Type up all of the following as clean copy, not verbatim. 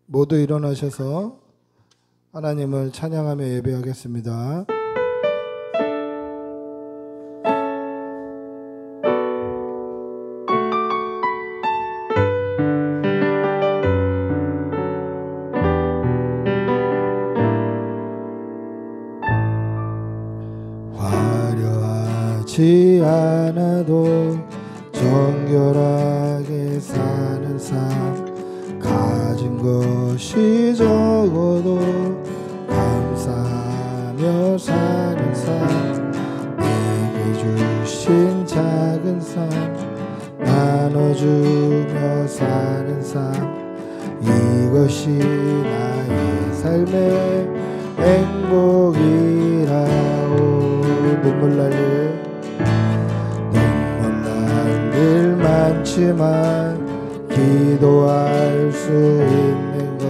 모두 일어나셔서 하나님을 찬양하며 예배하겠습니다. 화려하지 않아도 정결하게 사는 삶, 가진 것이 적어도 감사하며 사는 삶, 내게 주신 작은 삶 나눠주며 사는 삶, 이것이 나의 삶의 행복이라오. 눈물 날 일 많지만 기도할 수 있는 것,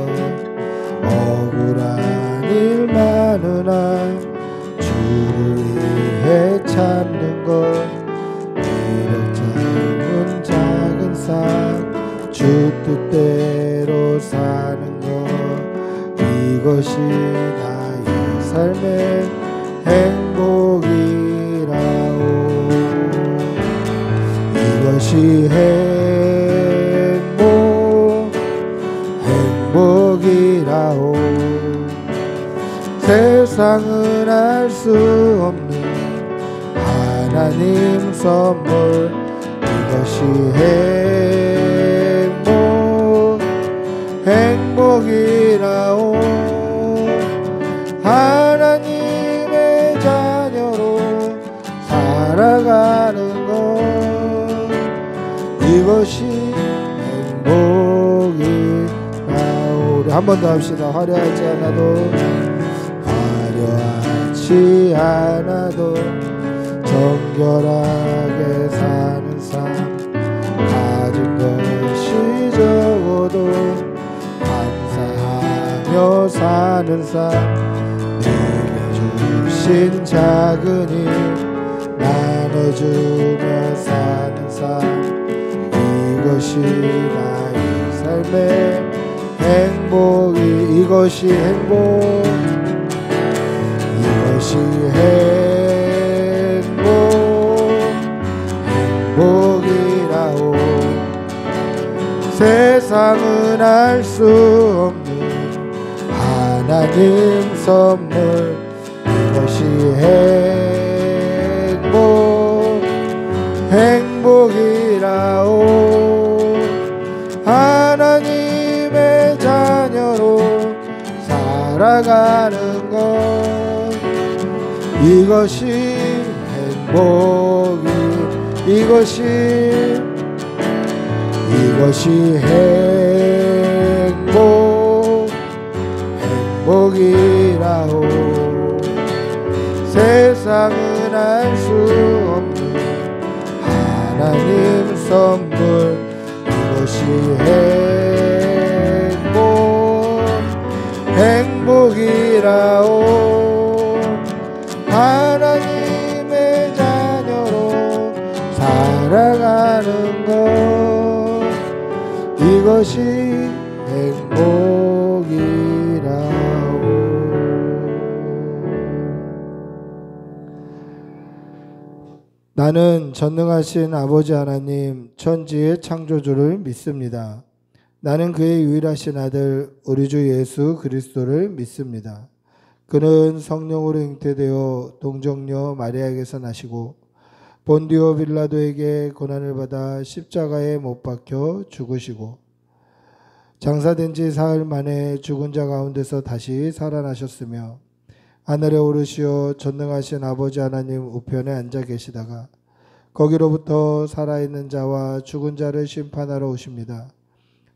억울한 일 많으나 주를 위해 참는 것, 이렇게 짧은 작은 삶 주 뜻대로 사는 것, 이것이 나의 삶의 행복이라오. 이것이 행복이라오. 세상은 알 수 없는 하나님 선물, 이것이 행복이라오. 하나님의 자녀로 살아가는 것, 이것이 행복이라오. 우리 한 번 더 합시다. 화려하지 않아도 정결하게 사는 삶, 가진 것이 적어도 감사하며 사는 삶, 내게 주신 작은 일 나눠주며 사는 삶, 이것이 나의 삶의 이것이 행복이라오. 세상은 알 수 없는 하나님 선물, 이것이 행복이라오. 하나님의 자녀로 살아가는 것, 이것이 행복이라오. 세상은 알 수 없는 하나님 선물, 이것이 행복이라오. 하나님의 자녀로 살아가는 것, 이것이 행복이라오. 나는 전능하신 아버지 하나님, 천지의 창조주를 믿습니다. 나는 그의 유일하신 아들 우리 주 예수 그리스도를 믿습니다. 그는 성령으로 잉태되어 동정녀 마리아에게서 나시고 본디오 빌라도에게 고난을 받아 십자가에 못 박혀 죽으시고 장사된 지 사흘 만에 죽은 자 가운데서 다시 살아나셨으며 하늘에 오르시어 전능하신 아버지 하나님 우편에 앉아 계시다가 거기로부터 살아있는 자와 죽은 자를 심판하러 오십니다.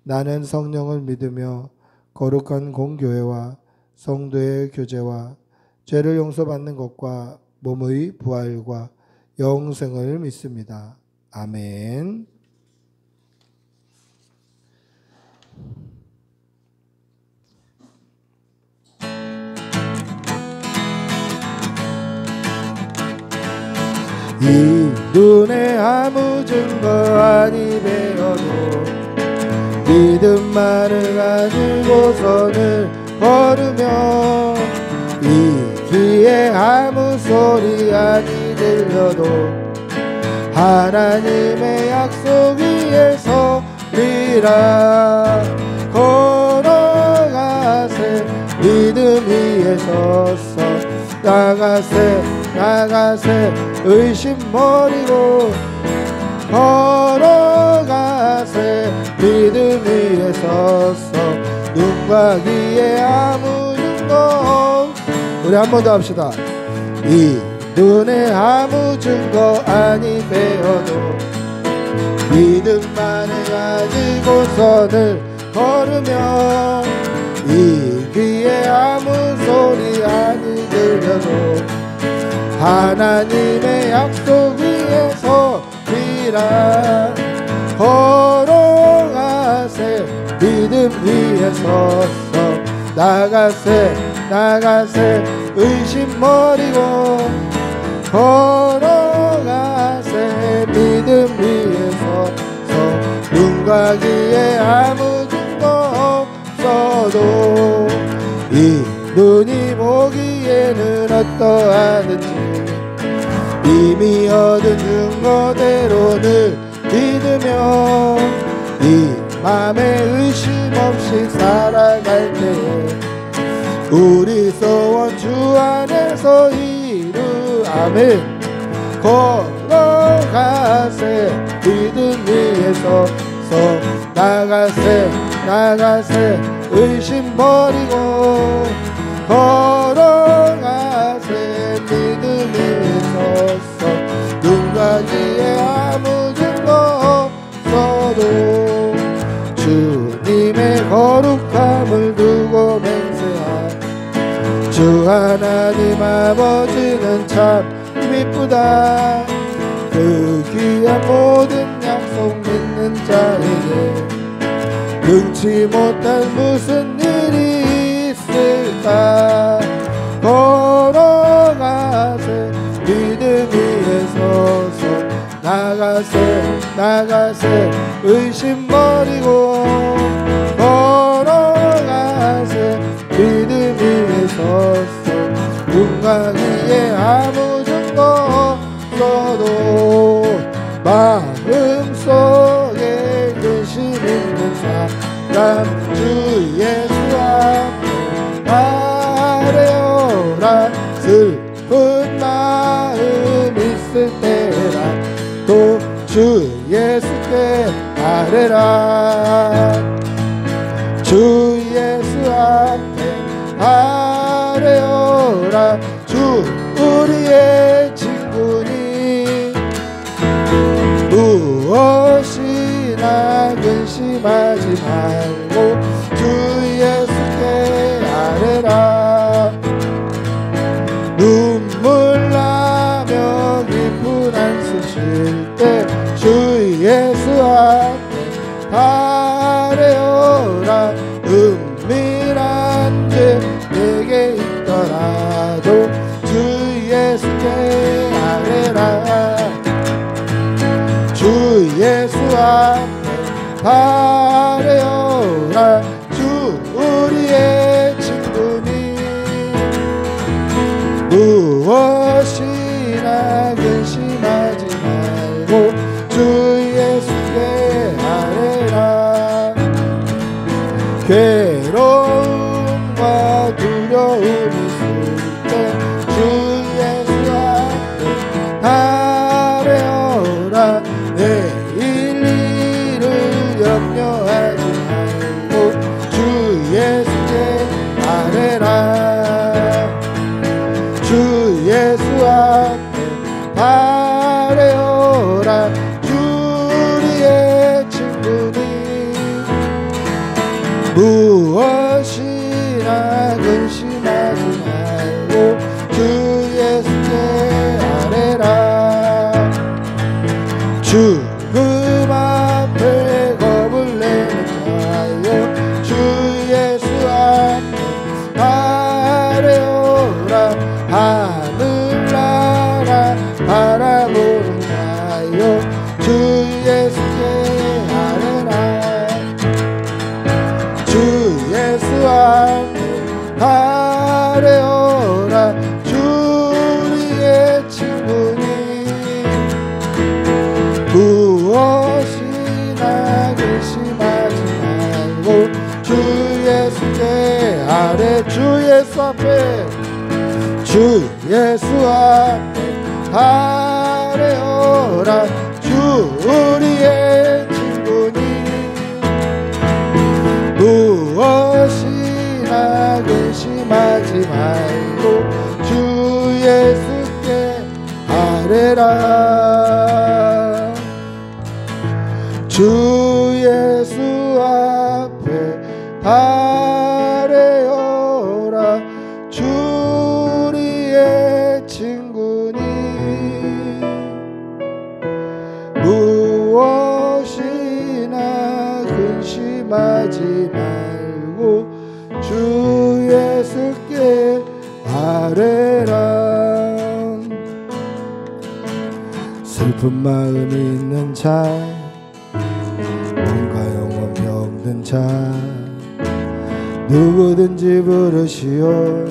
나는 성령을 믿으며 거룩한 공교회와 성도의 교제와 죄를 용서받는 것과 몸의 부활과 영생을 믿습니다. 아멘. 이 눈에 아무 증거 아니 배어도 믿음만을 가지고 가지고선을 걸으며 이 귀에 아무 소리 아니 들려도 하나님의 약속 위에 서리라. 걸어가세 믿음 위에 서서 나가세 의심 버리고 걸어가세 믿음 위에 서서 눈과 귀에 아무 증거. 우리 한 번 더 합시다. 이 눈에 아무 증거 아니 배어도 믿음만을 가지고선을 걸으며 이 귀에 아무 소리 아니 들려도 하나님의 약속 위에 서리라. 걸어가세 믿음 위에 서서 나가세 의심 버리고 걸어가세 믿음 위에 서서 눈과 귀에 아무 증거 없어도 이 눈이 보기에는 어떠하든지 이미 얻은 증거대로는 믿으며 이 맘에 의심 없이 살아갈 때에 우리 소원 주 안에서 이루. 아멘. 걸어가세 믿음 위에 서서 나가세 의심 버리고 걸어가세 믿음 위에 서서 눈과 귀에 아무 증거 없어도 주님의 거룩함을 두고 맹세하. 주 하나님 아버지는 참 이쁘다. 그 귀한 모든 약속 믿는 자에게 능치 못할 무슨 일이 있을까. 걸어가세 믿음 위에 서서 나가세 의심 버리고 걸어가세 믿음 위에 서서 눈과 귀에 아무 증거 없어도 마음속에 근심 있는 사람 주 예수 앞에 아뢰어라. 슬픈 마음 있을 때라도 주 예수께 아뢰라. 주 예수 앞에 아뢰어라. 주 우리의 친구니 무엇이나 근심하지 말고 주 예수께 아뢰라. 눈물 나며 깊은 한숨 쉴 때 주 예수 앞에 아뢰어라. 은밀한 죄 내게 있더라도 주 예수께 아뢰라. 주 예수 앞에 아뢰어라. 주 우리의 친구니 무엇이나 근심하지 말고 주 예수께 아뢰라. 괴로움과 두려움 있을 때 주 예수 앞에 아뢰어라. 내일 일을 염려하지 말고 주 예수께 아뢰라. 주 예수 앞에 아뢰어라. 주 우리의 친구니 앞에 주 예수 앞에 아뢰어라. 주 우리의 친구니 무엇이나 근심하지 말고 주 예수께 아뢰라. 주 예수 앞에 아뢰어라. 주 우리의 친구니 무엇이나 근심하지 말고 주 예수께 아뢰라. 슬픈 마음이 있는 자, 뭔가 영혼 병든 자, 누구든지 부르시오.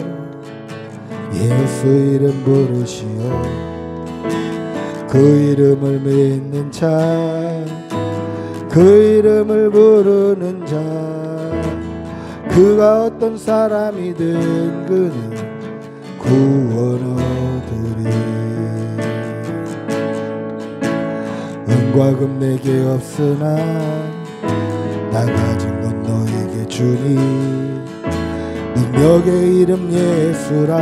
예수 이름 부르시오. 그 이름을 믿는 자, 그 이름을 부르는 자, 그가 어떤 사람이든 그는 구원 얻으리. 은과 금 내게 없으나 나 가진 건 너에게 주니 능력의 이름 예수라.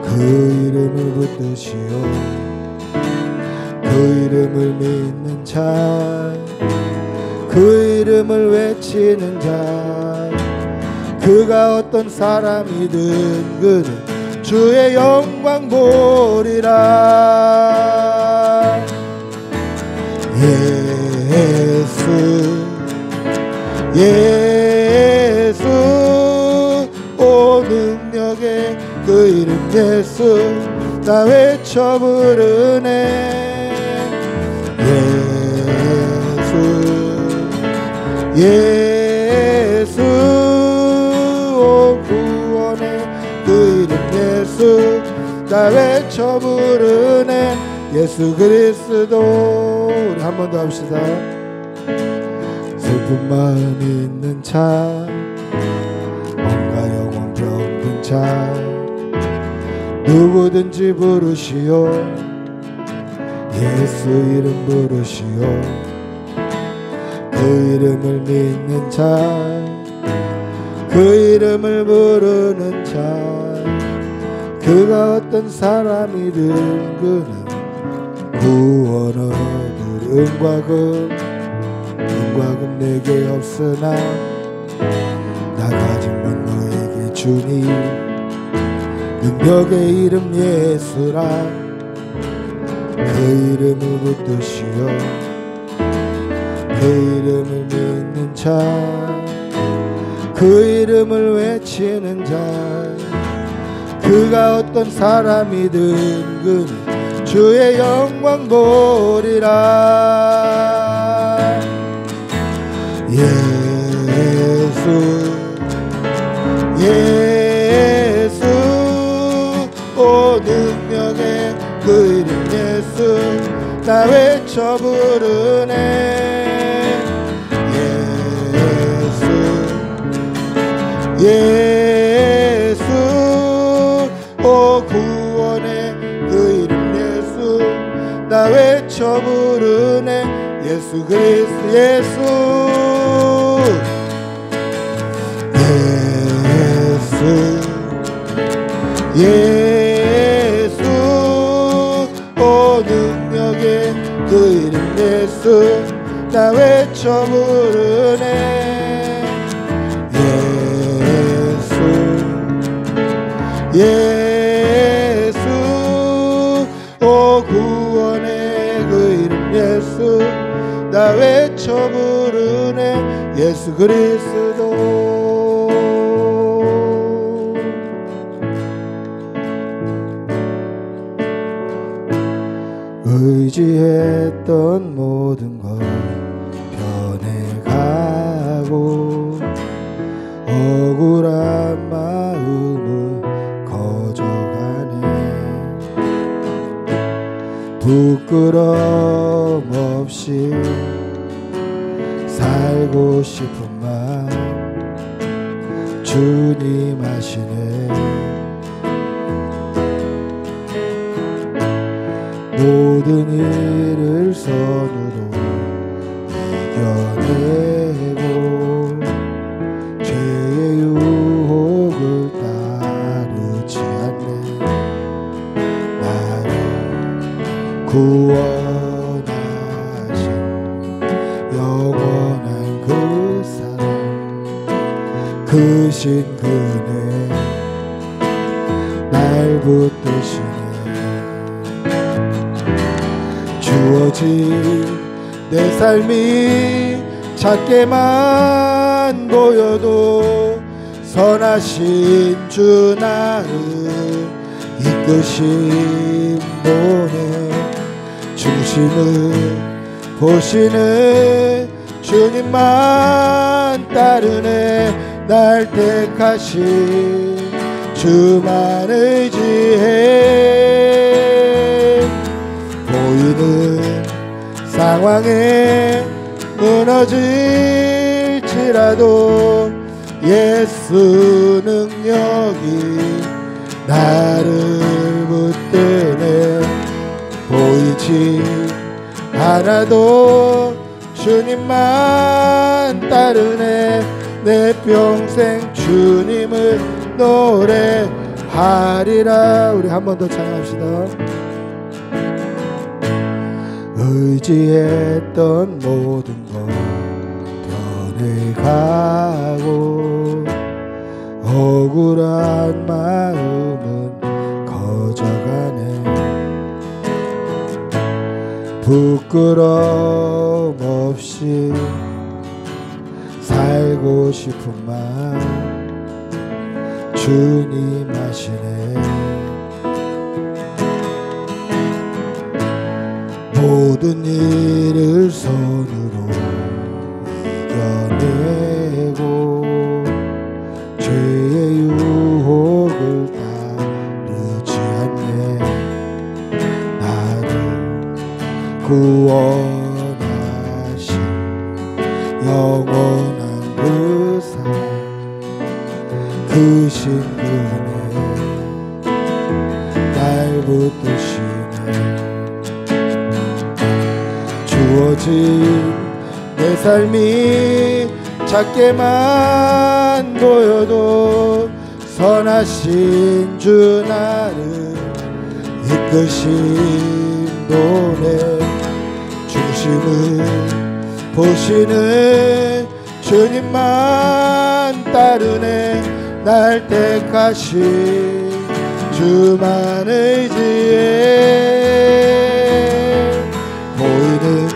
그 이름을 붙드시오. 그 이름을 믿는 자, 그 이름을 외치는 자, 그가 어떤 사람이든 그는 주의 영광 보리라. 예수 예수 오 능력의 그 이름 예수 나 외쳐 부르네. 예수 예수 오 구원의 그 이름 예수 나 외쳐 부르네. 예수 그리스도. 우리 한 번 더 합시다. 슬픈 마음이 있는 자, 뭔가 영혼 병든 자, 누구든지 부르시오. 예수 이름 부르시오. 그 이름을 믿는 자, 그 이름을 부르는 자, 그가 어떤 사람이든 그는 구원 얻을. 은과 금 내게 없으나 나 가진 건 너에게 주니 능력의 이름 예수라. 그 이름을 붙드시오. 그 이름을 믿는 자, 그 이름을 외치는 자, 그가 어떤 사람이든 그는 주의 영광 보리라. 예수 예수 오 능력의 그 이름 예수 나 외쳐 부르네. 예수 예수 오 구원의 그 이름 예수 나 외쳐 부르네. 예수 그리스도 예수 예수 오 능력의 그 이름 예수 나 외쳐 부르네. 예수 오 구원의 그 이름 예수 나 외쳐 부르네. 예수 그리스도. 의지했던 모든 것 변해가고 억울한 마음은 거져가네. 부끄럼 없이 살고 싶은 마음 주님 하시네. 모든 일을 선으로 이겨내고 죄의 유혹을 따르지 않네. 나를 구원하신 영원한 그 사랑, 크신 그네 날 붙드시네. 주어진 내 삶이 작게만 보여도 선하신 주 나를 이끄신 분의 중심을 보시는 주님만 따르네. 날 택하신 주만 의지해. 보이는 상황에 무너질지라도 예수 능력이 나를 붙드네. 보이지 않아도 주님만 따르네. 내 평생 주님을 노래하리라. 우리 한 번 더 찬양합시다. 의지했던 모든 것 변해가고 억울한 마음은 커져가네. 부끄러움 없이 살고 싶은 마음 주님 하시네. 모든 일을 손으로 이겨내고 죄의 유혹을 따르지 않네. 나를 구원하신 영원한 그 사랑, 크신 그네 날 붙드시네. 주어진 내 삶이 작게만 보여도 선하신 주 나를 이끄신 분의 중심을 보시는 주님만 따르네. 날 택하신 주만 의지해. 보이는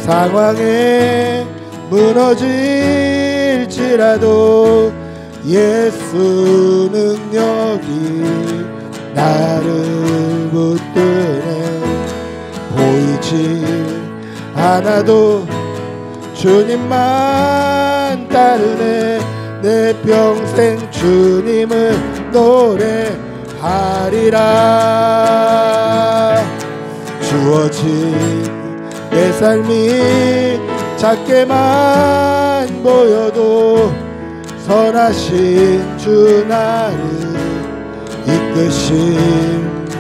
상황에 무너질지라도 예수 능력이 나를 붙드네. 보이지 않아도 주님만 따르네. 내 평생 주님을 노래하리라. 주어진 내 삶이 작게만 보여도 선하신 주 나를 이끄신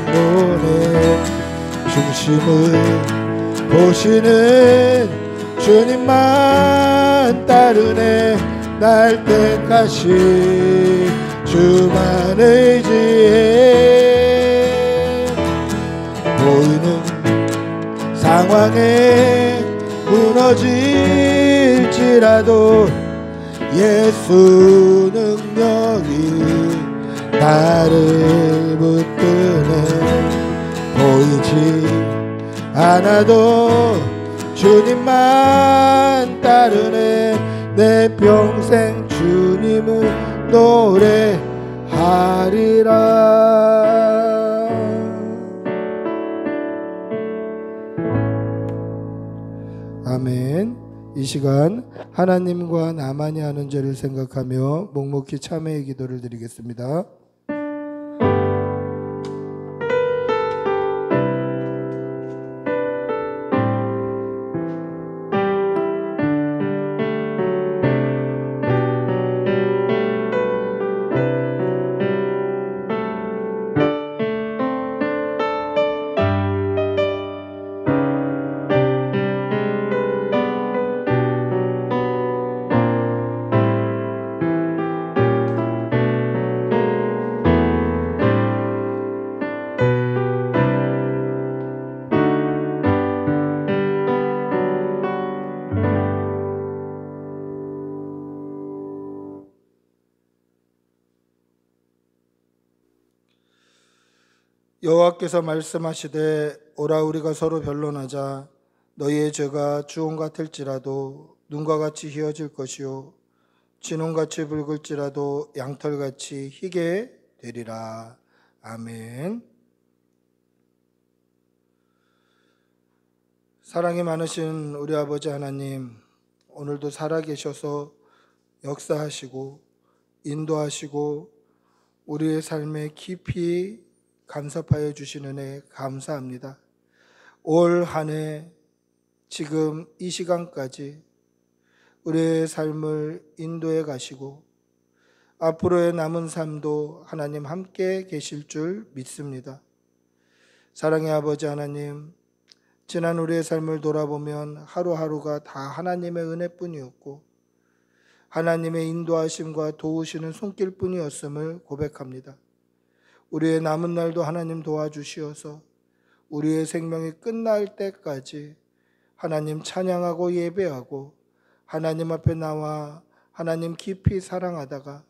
분의 중심을 보시는 주님만 따르네. 날 택하신 주만 의지해. 보이는 상황에 무너질지라도 예수 능력이 나를 붙드네. 보이지 않아도 주님만 따르네. 내 평생 주님을 노래하리라. 아멘. 이 시간 하나님과 나만이 하는 죄를 생각하며 묵묵히 참회의 기도를 드리겠습니다. 여호와께서 말씀하시되 오라 우리가 서로 변론하자. 너희의 죄가 주홍 같을지라도 눈과 같이 희어질 것이요 진홍같이 붉을지라도 양털같이 희게 되리라. 아멘. 사랑이 많으신 우리 아버지 하나님, 오늘도 살아계셔서 역사하시고 인도하시고 우리의 삶에 깊이 간섭하여 주시는 은혜 감사합니다. 올 한 해 지금 이 시간까지 우리의 삶을 인도해 가시고 앞으로의 남은 삶도 하나님 함께 계실 줄 믿습니다. 사랑의 아버지 하나님, 지난 우리의 삶을 돌아보면 하루하루가 다 하나님의 은혜뿐이었고 하나님의 인도하심과 도우시는 손길뿐이었음을 고백합니다. 우리의 남은 날도 하나님 도와주시어서 우리의 생명이 끝날 때까지 하나님 찬양하고 예배하고 하나님 앞에 나와 하나님 깊이 사랑하다가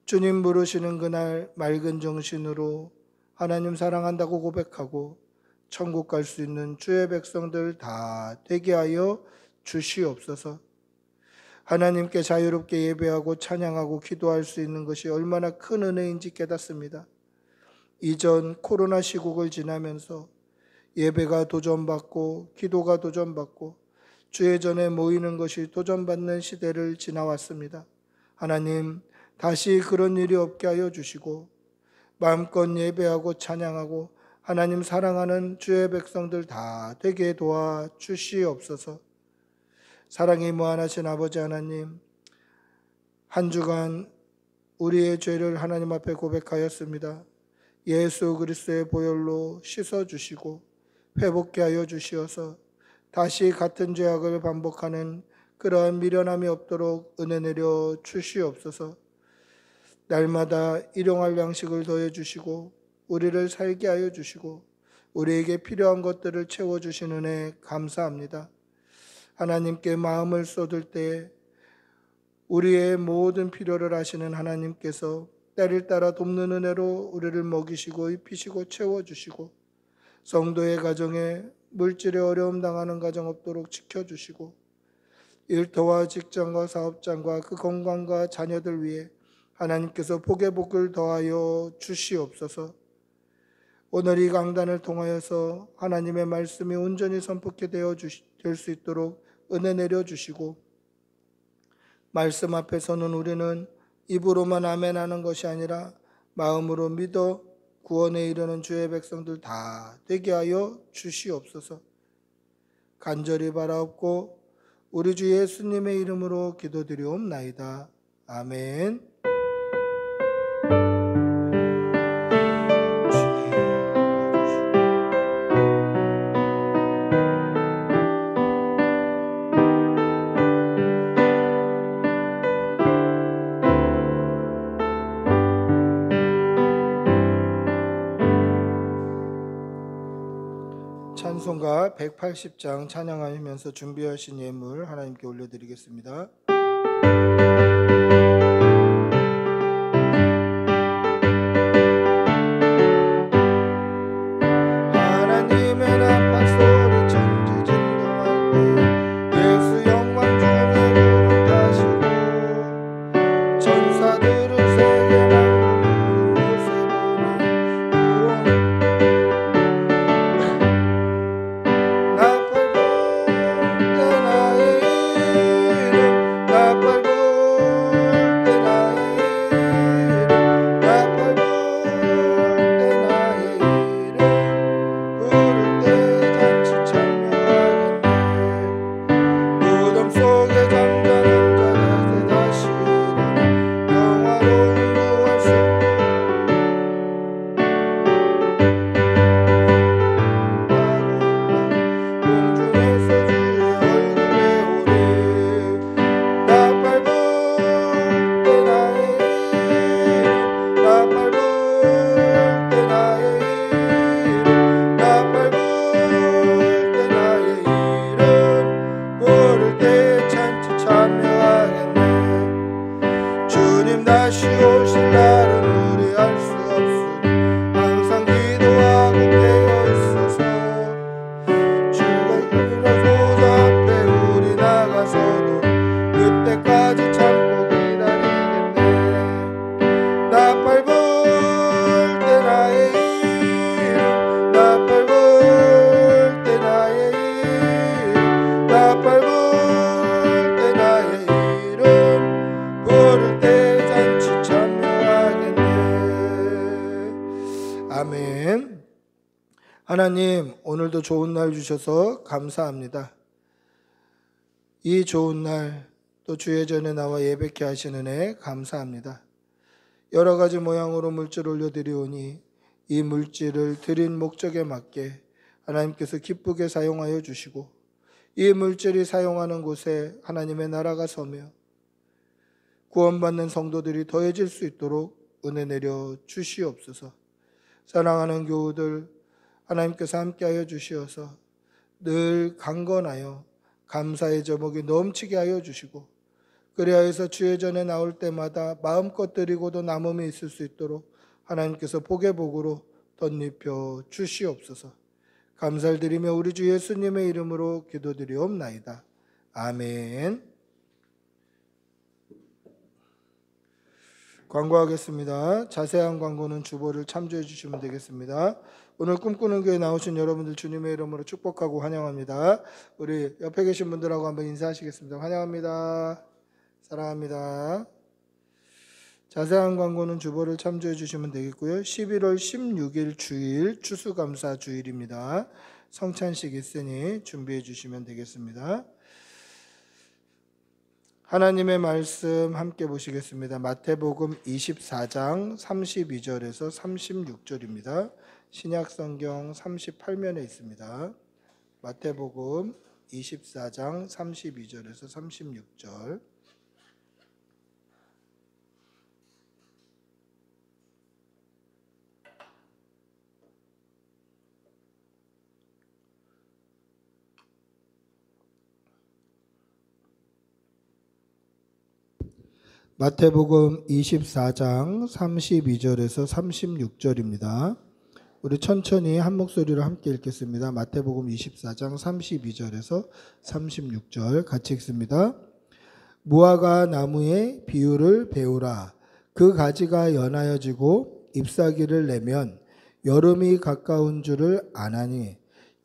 주님 부르시는 그날 맑은 정신으로 하나님 사랑한다고 고백하고 천국 갈 수 있는 주의 백성들 다 되게 하여 주시옵소서. 하나님께 자유롭게 예배하고 찬양하고 기도할 수 있는 것이 얼마나 큰 은혜인지 깨닫습니다. 이전 코로나 시국을 지나면서 예배가 도전받고 기도가 도전받고 주의 전에 모이는 것이 도전받는 시대를 지나왔습니다. 하나님, 다시 그런 일이 없게 하여 주시고 마음껏 예배하고 찬양하고 하나님 사랑하는 주의 백성들 다 되게 도와 주시옵소서. 사랑이 무한하신 아버지 하나님, 한 주간 우리의 죄를 하나님 앞에 고백하였습니다. 예수 그리스도의 보혈로 씻어주시고 회복케 하여 주시어서 다시 같은 죄악을 반복하는 그러한 미련함이 없도록 은혜 내려 주시옵소서. 날마다 일용할 양식을 더해 주시고 우리를 살게 하여 주시고 우리에게 필요한 것들을 채워주시는 은혜 감사합니다. 하나님께 마음을 쏟을 때 우리의 모든 필요를 아시는 하나님께서 때를 따라 돕는 은혜로 우리를 먹이시고 입히시고 채워주시고 성도의 가정에 물질의 어려움 당하는 가정 없도록 지켜주시고 일터와 직장과 사업장과 그 건강과 자녀들 위해 하나님께서 복의 복을 더하여 주시옵소서. 오늘 이 강단을 통하여서 하나님의 말씀이 온전히 선포케 될 수 있도록 은혜 내려주시고 말씀 앞에 서는 우리는 입으로만 아멘 하는 것이 아니라 마음으로 믿어 구원에 이르는 주의 백성들 다 되게 하여 주시옵소서. 간절히 바라옵고 우리 주 예수님의 이름으로 기도드리옵나이다. 아멘. 찬송가 180장 찬양하면서 준비하신 예물 하나님께 올려드리겠습니다. 하나님의 나팔 소리 천지 진동할 때 예수 영광 중에 구름 타시고 전사들을 세계 만국 곳에 보내 구원 부를 때 찬 좋은 날 주셔서 감사합니다. 이 좋은 날 또 주의 전에 나와 예배케 하시는 애 감사합니다. 여러 가지 모양으로 물질 올려드리오니 이 물질을 드린 목적에 맞게 하나님께서 기쁘게 사용하여 주시고 이 물질이 사용하는 곳에 하나님의 나라가 서며 구원받는 성도들이 더해질 수 있도록 은혜 내려 주시옵소서. 사랑하는 교우들 하나님께서 함께하여 주시어서 늘 강건하여 감사의 제목이 넘치게 하여 주시고 그리하여서 주의 전에 나올 때마다 마음껏 드리고도 남음이 있을 수 있도록 하나님께서 복의 복으로 덧입혀 주시옵소서. 감사를 드리며 우리 주 예수님의 이름으로 기도드리옵나이다. 아멘. 광고하겠습니다. 자세한 광고는 주보를 참조해 주시면 되겠습니다. 오늘 꿈꾸는 교회 나오신 여러분들 주님의 이름으로 축복하고 환영합니다. 우리 옆에 계신 분들하고 한번 인사하시겠습니다. 환영합니다. 사랑합니다. 자세한 광고는 주보를 참조해 주시면 되겠고요. 11월 16일 주일 추수감사 주일입니다. 성찬식 있으니 준비해 주시면 되겠습니다. 하나님의 말씀 함께 보시겠습니다. 마태복음 24장 32절에서 36절입니다. 신약성경 38면에 있습니다. 마태복음 24장 32절에서 36절. 마태복음 24장 32절에서 36절입니다. 우리 천천히 한 목소리로 함께 읽겠습니다. 마태복음 24장 32절에서 36절 같이 읽습니다. 무화과 나무의 비유를 배우라. 그 가지가 연하여지고 잎사귀를 내면 여름이 가까운 줄을 아나니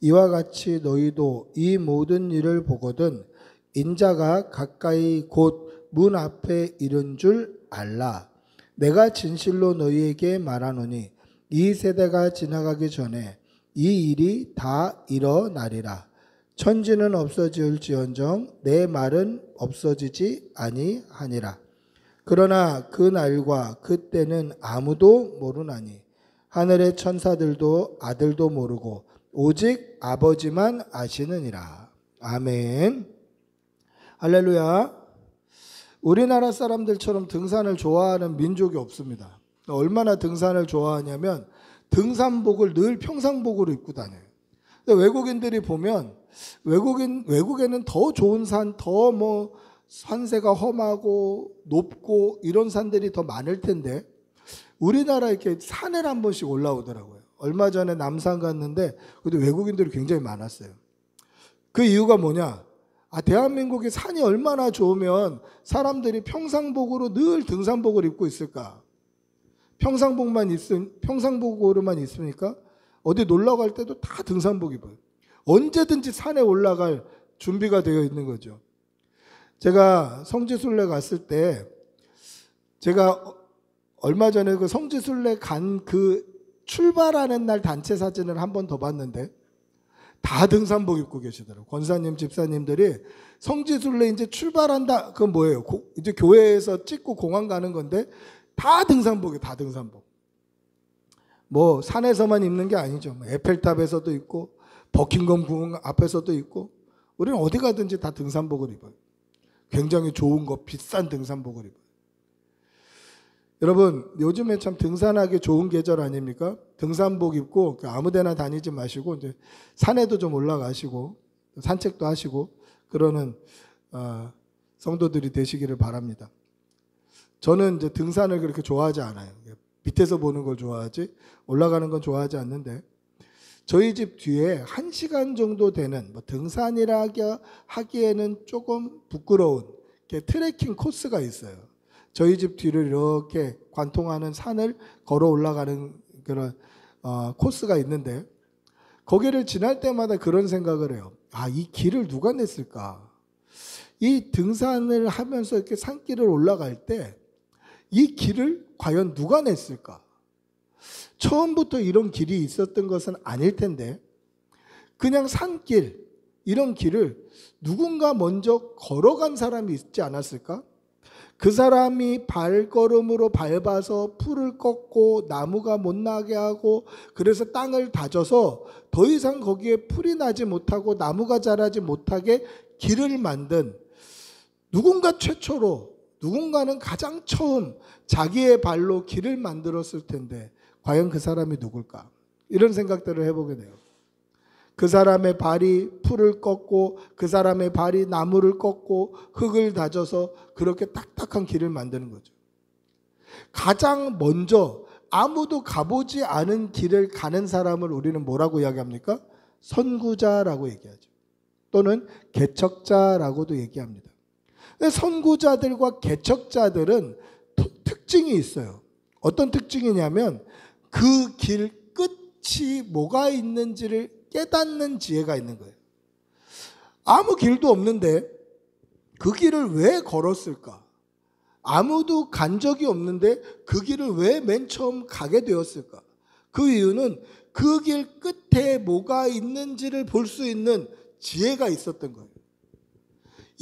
이와 같이 너희도 이 모든 일을 보거든 인자가 가까이 곧 문 앞에 이른 줄 알라. 내가 진실로 너희에게 말하노니 이 세대가 지나가기 전에 이 일이 다 일어나리라. 천지는 없어질지언정 내 말은 없어지지 아니하니라. 그러나 그 날과 그 때는 아무도 모르나니 하늘의 천사들도 아들도 모르고 오직 아버지만 아시느니라. 아멘. 할렐루야. 우리나라 사람들처럼 등산을 좋아하는 민족이 없습니다. 얼마나 등산을 좋아하냐면 등산복을 늘 평상복으로 입고 다녀요. 외국인들이 보면 외국에는 더 좋은 산, 더 산세가 험하고 높고 이런 산들이 더 많을 텐데 우리나라 이렇게 산을 한 번씩 올라오더라고요. 얼마 전에 남산 갔는데 그때 외국인들이 굉장히 많았어요. 그 이유가 뭐냐? 대한민국이 산이 얼마나 좋으면 사람들이 평상복으로 늘 등산복을 입고 있을까? 평상복으로만 있으니까 어디 놀러 갈 때도 다 등산복 입어요. 언제든지 산에 올라갈 준비가 되어 있는 거죠. 제가 성지순례 갔을 때 제가 얼마 전에 그 성지순례 간 그 출발하는 날 단체 사진을 한 번 더 봤는데 다 등산복 입고 계시더라고요. 권사님, 집사님들이 성지순례 이제 출발한다. 그건 뭐예요? 이제 교회에서 찍고 공항 가는 건데 다 등산복이에요. 다 등산복. 산에서만 입는 게 아니죠. 에펠탑에서도 입고 버킹엄 궁 앞에서도 입고 우리는 어디 가든지 다 등산복을 입어요. 굉장히 좋은 거 비싼 등산복을 입어요. 여러분 요즘에 참 등산하기 좋은 계절 아닙니까? 등산복 입고 아무데나 다니지 마시고 이제 산에도 좀 올라가시고 산책도 하시고 그러는 성도들이 되시기를 바랍니다. 저는 이제 등산을 그렇게 좋아하지 않아요. 밑에서 보는 걸 좋아하지 올라가는 건 좋아하지 않는데 저희 집 뒤에 1시간 정도 되는 등산이라 하기에는 조금 부끄러운 트레킹 코스가 있어요. 저희 집 뒤를 이렇게 관통하는 산을 걸어 올라가는 그런 코스가 있는데 거기를 지날 때마다 그런 생각을 해요. 이 길을 누가 냈을까? 이 등산을 하면서 이렇게 산길을 올라갈 때 이 길을 과연 누가 냈을까? 처음부터 이런 길이 있었던 것은 아닐 텐데 그냥 산길, 이런 길을 누군가 먼저 걸어간 사람이 있지 않았을까? 그 사람이 발걸음으로 밟아서 풀을 꺾고 나무가 못 나게 하고, 그래서 땅을 다져서 더 이상 거기에 풀이 나지 못하고 나무가 자라지 못하게 길을 만든, 누군가 최초로, 누군가는 가장 처음 자기의 발로 길을 만들었을 텐데 과연 그 사람이 누굴까? 이런 생각들을 해보게 돼요. 그 사람의 발이 풀을 꺾고, 그 사람의 발이 나무를 꺾고 흙을 다져서 그렇게 딱딱한 길을 만드는 거죠. 가장 먼저 아무도 가보지 않은 길을 가는 사람을 우리는 뭐라고 이야기합니까? 선구자라고 얘기하죠. 또는 개척자라고도 얘기합니다. 선구자들과 개척자들은 특징이 있어요. 어떤 특징이냐면 그 길 끝이 뭐가 있는지를 깨닫는 지혜가 있는 거예요. 아무 길도 없는데 그 길을 왜 걸었을까? 아무도 간 적이 없는데 그 길을 왜 맨 처음 가게 되었을까? 그 이유는 그 길 끝에 뭐가 있는지를 볼 수 있는 지혜가 있었던 거예요.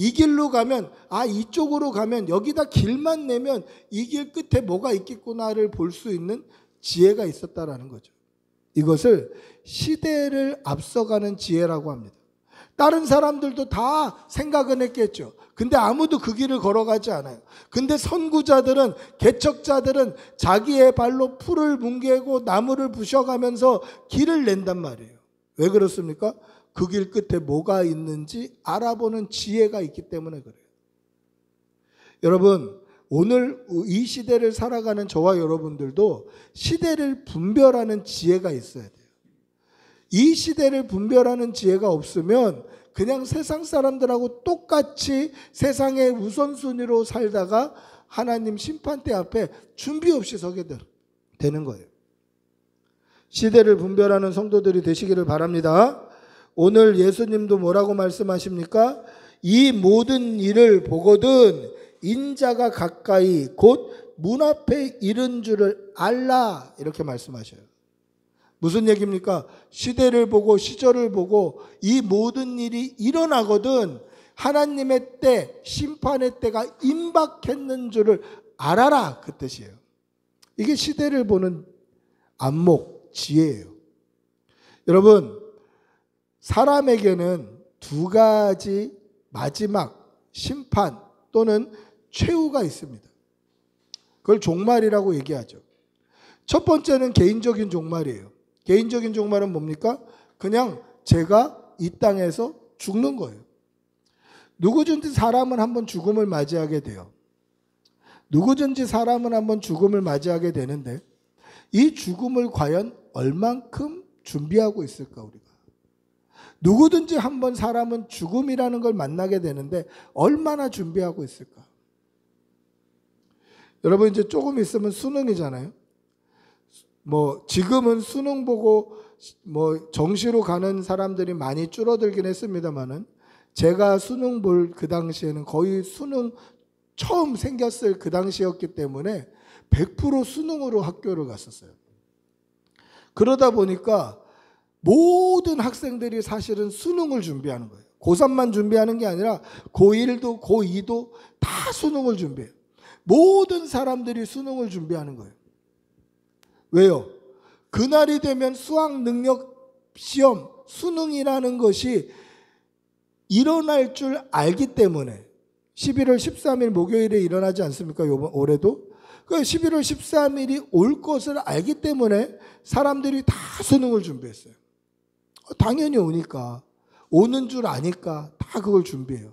이 길로 가면, 이쪽으로 가면, 여기다 길만 내면 이 길 끝에 뭐가 있겠구나를 볼 수 있는 지혜가 있었다라는 거죠. 이것을 시대를 앞서가는 지혜라고 합니다. 다른 사람들도 다 생각은 했겠죠. 근데 아무도 그 길을 걸어가지 않아요. 근데 선구자들은, 개척자들은 자기의 발로 풀을 뭉개고 나무를 부셔가면서 길을 낸단 말이에요. 왜 그렇습니까? 그 길 끝에 뭐가 있는지 알아보는 지혜가 있기 때문에 그래요. 여러분, 오늘 이 시대를 살아가는 저와 여러분들도 시대를 분별하는 지혜가 있어야 돼요. 이 시대를 분별하는 지혜가 없으면 그냥 세상 사람들하고 똑같이 세상의 우선순위로 살다가 하나님 심판대 앞에 준비 없이 서게 되는 거예요. 시대를 분별하는 성도들이 되시기를 바랍니다. 오늘 예수님도 뭐라고 말씀하십니까? 이 모든 일을 보거든 인자가 가까이 곧 문 앞에 이른 줄을 알라, 이렇게 말씀하셔요. 무슨 얘기입니까? 시대를 보고 시절을 보고 이 모든 일이 일어나거든 하나님의 때, 심판의 때가 임박했는 줄을 알아라, 그 뜻이에요. 이게 시대를 보는 안목, 지혜예요. 여러분, 사람에게는 두 가지 마지막 심판 또는 최후가 있습니다. 그걸 종말이라고 얘기하죠. 첫 번째는 개인적인 종말이에요. 개인적인 종말은 뭡니까? 그냥 제가 이 땅에서 죽는 거예요. 누구든지 사람은 한번 죽음을 맞이하게 돼요. 누구든지 사람은 한번 죽음을 맞이하게 되는데 이 죽음을 과연 얼만큼 준비하고 있을까 우리가? 누구든지 한번 사람은 죽음이라는 걸 만나게 되는데 얼마나 준비하고 있을까? 여러분, 이제 조금 있으면 수능이잖아요. 지금은 수능 보고 정시로 가는 사람들이 많이 줄어들긴 했습니다만은, 제가 수능 볼 그 당시에는 거의 수능 처음 생겼을 그 당시였기 때문에 100% 수능으로 학교를 갔었어요. 그러다 보니까 모든 학생들이 사실은 수능을 준비하는 거예요. 고3만 준비하는 게 아니라 고1도 고2도 다 수능을 준비해요. 모든 사람들이 수능을 준비하는 거예요. 왜요? 그날이 되면 수학 능력 시험, 수능이라는 것이 일어날 줄 알기 때문에 11월 13일 목요일에 일어나지 않습니까? 올해도? 그 11월 13일이 올 것을 알기 때문에 사람들이 다 수능을 준비했어요. 당연히 오니까, 오는 줄 아니까 다 그걸 준비해요.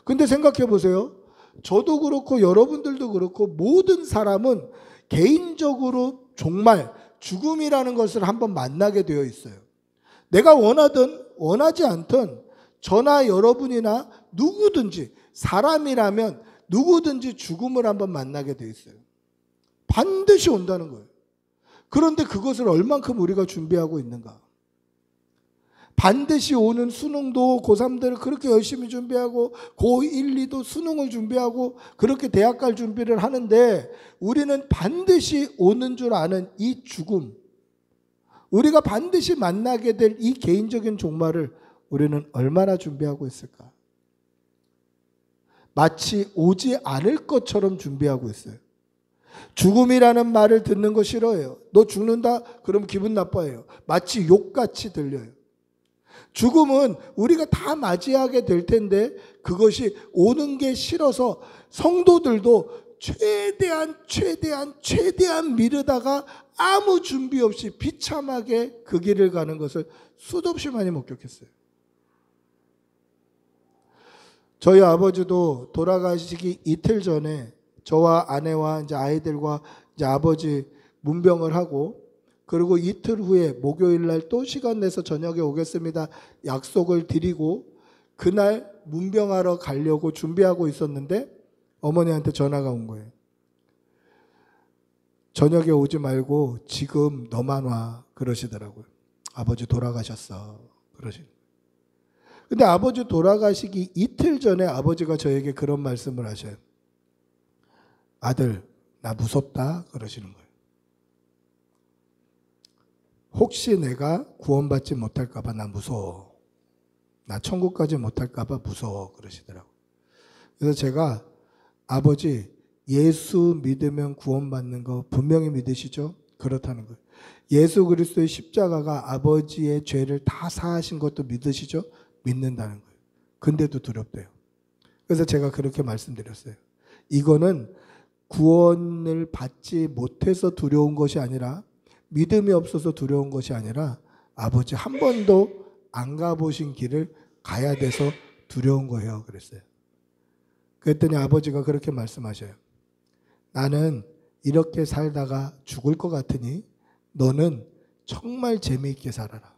근데 생각해 보세요. 저도 그렇고 여러분들도 그렇고 모든 사람은 개인적으로 정말 죽음이라는 것을 한번 만나게 되어 있어요. 내가 원하든 원하지 않든 저나 여러분이나 누구든지, 사람이라면 누구든지 죽음을 한번 만나게 되어 있어요. 반드시 온다는 거예요. 그런데 그것을 얼만큼 우리가 준비하고 있는가? 반드시 오는 수능도 고3들 그렇게 열심히 준비하고 고1, 2도 수능을 준비하고 그렇게 대학 갈 준비를 하는데 우리는 반드시 오는 줄 아는 이 죽음, 우리가 반드시 만나게 될 이 개인적인 종말을 우리는 얼마나 준비하고 있을까? 마치 오지 않을 것처럼 준비하고 있어요. 죽음이라는 말을 듣는 거 싫어해요. 너 죽는다? 그럼 기분 나빠해요. 마치 욕같이 들려요. 죽음은 우리가 다 맞이하게 될 텐데 그것이 오는 게 싫어서 성도들도 최대한 미루다가 아무 준비 없이 비참하게 그 길을 가는 것을 수도 없이 많이 목격했어요. 저희 아버지도 돌아가시기 이틀 전에 저와 아내와 이제 아이들과 이제 아버지 문병을 하고, 그리고 이틀 후에 목요일 날 또 시간 내서 저녁에 오겠습니다 약속을 드리고 그날 문병하러 가려고 준비하고 있었는데 어머니한테 전화가 온 거예요. 저녁에 오지 말고 지금 너만 와 그러시더라고요. 아버지 돌아가셨어 그러시는. 근데 아버지 돌아가시기 이틀 전에 아버지가 저에게 그런 말씀을 하셔요. 아들, 나 무섭다 그러시는 거예요. 혹시 내가 구원받지 못할까 봐 나 무서워. 나 천국 가지 못할까 봐 무서워 그러시더라고요. 그래서 제가 아버지 예수 믿으면 구원받는 거 분명히 믿으시죠? 그렇다는 거예요. 예수 그리스도의 십자가가 아버지의 죄를 다 사하신 것도 믿으시죠? 믿는다는 거예요. 근데도 두렵대요. 그래서 제가 그렇게 말씀드렸어요. 이거는 구원을 받지 못해서 두려운 것이 아니라, 믿음이 없어서 두려운 것이 아니라 아버지 한 번도 안 가보신 길을 가야 돼서 두려운 거예요 그랬어요. 그랬더니 아버지가 그렇게 말씀하셔요. 나는 이렇게 살다가 죽을 것 같으니 너는 정말 재미있게 살아라.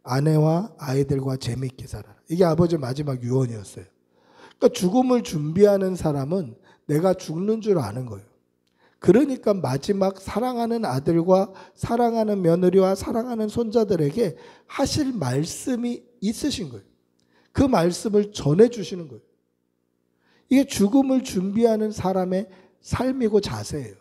아내와 아이들과 재미있게 살아라. 이게 아버지 마지막 유언이었어요. 그러니까 죽음을 준비하는 사람은 내가 죽는 줄 아는 거예요. 그러니까 마지막 사랑하는 아들과 사랑하는 며느리와 사랑하는 손자들에게 하실 말씀이 있으신 거예요. 그 말씀을 전해주시는 거예요. 이게 죽음을 준비하는 사람의 삶이고 자세예요.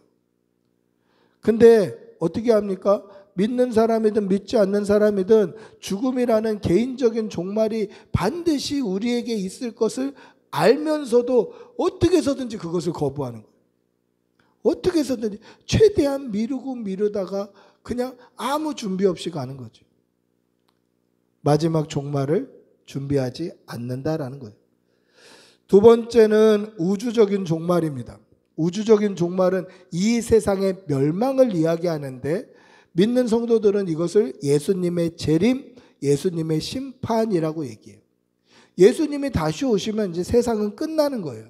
근데 어떻게 합니까? 믿는 사람이든 믿지 않는 사람이든 죽음이라는 개인적인 종말이 반드시 우리에게 있을 것을 알면서도 어떻게 해서든지 그것을 거부하는 거예요. 어떻게 해서든지 최대한 미루다가 그냥 아무 준비 없이 가는 거죠. 마지막 종말을 준비하지 않는다라는 거예요. 두 번째는 우주적인 종말입니다. 우주적인 종말은 이 세상의 멸망을 이야기하는데 믿는 성도들은 이것을 예수님의 재림, 예수님의 심판이라고 얘기해요. 예수님이 다시 오시면 이제 세상은 끝나는 거예요.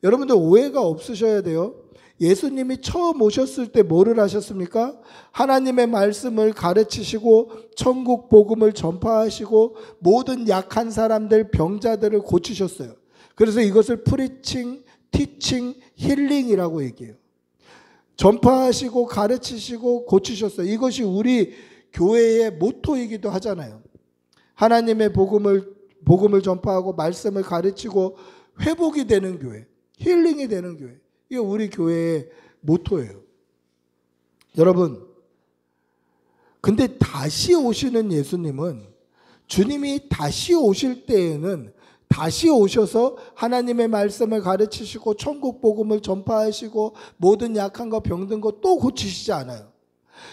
여러분들 오해가 없으셔야 돼요. 예수님이 처음 오셨을 때 뭐를 하셨습니까? 하나님의 말씀을 가르치시고 천국 복음을 전파하시고 모든 약한 사람들, 병자들을 고치셨어요. 그래서 이것을 프리칭, 티칭, 힐링이라고 얘기해요. 전파하시고 가르치시고 고치셨어요. 이것이 우리 교회의 모토이기도 하잖아요. 하나님의 복음을 전파하고 말씀을 가르치고 회복이 되는 교회, 힐링이 되는 교회. 이게 우리 교회의 모토예요. 여러분, 근데 다시 오시는 예수님은, 주님이 다시 오실 때에는 다시 오셔서 하나님의 말씀을 가르치시고 천국 복음을 전파하시고 모든 약한 거 병든 거 또 고치시지 않아요.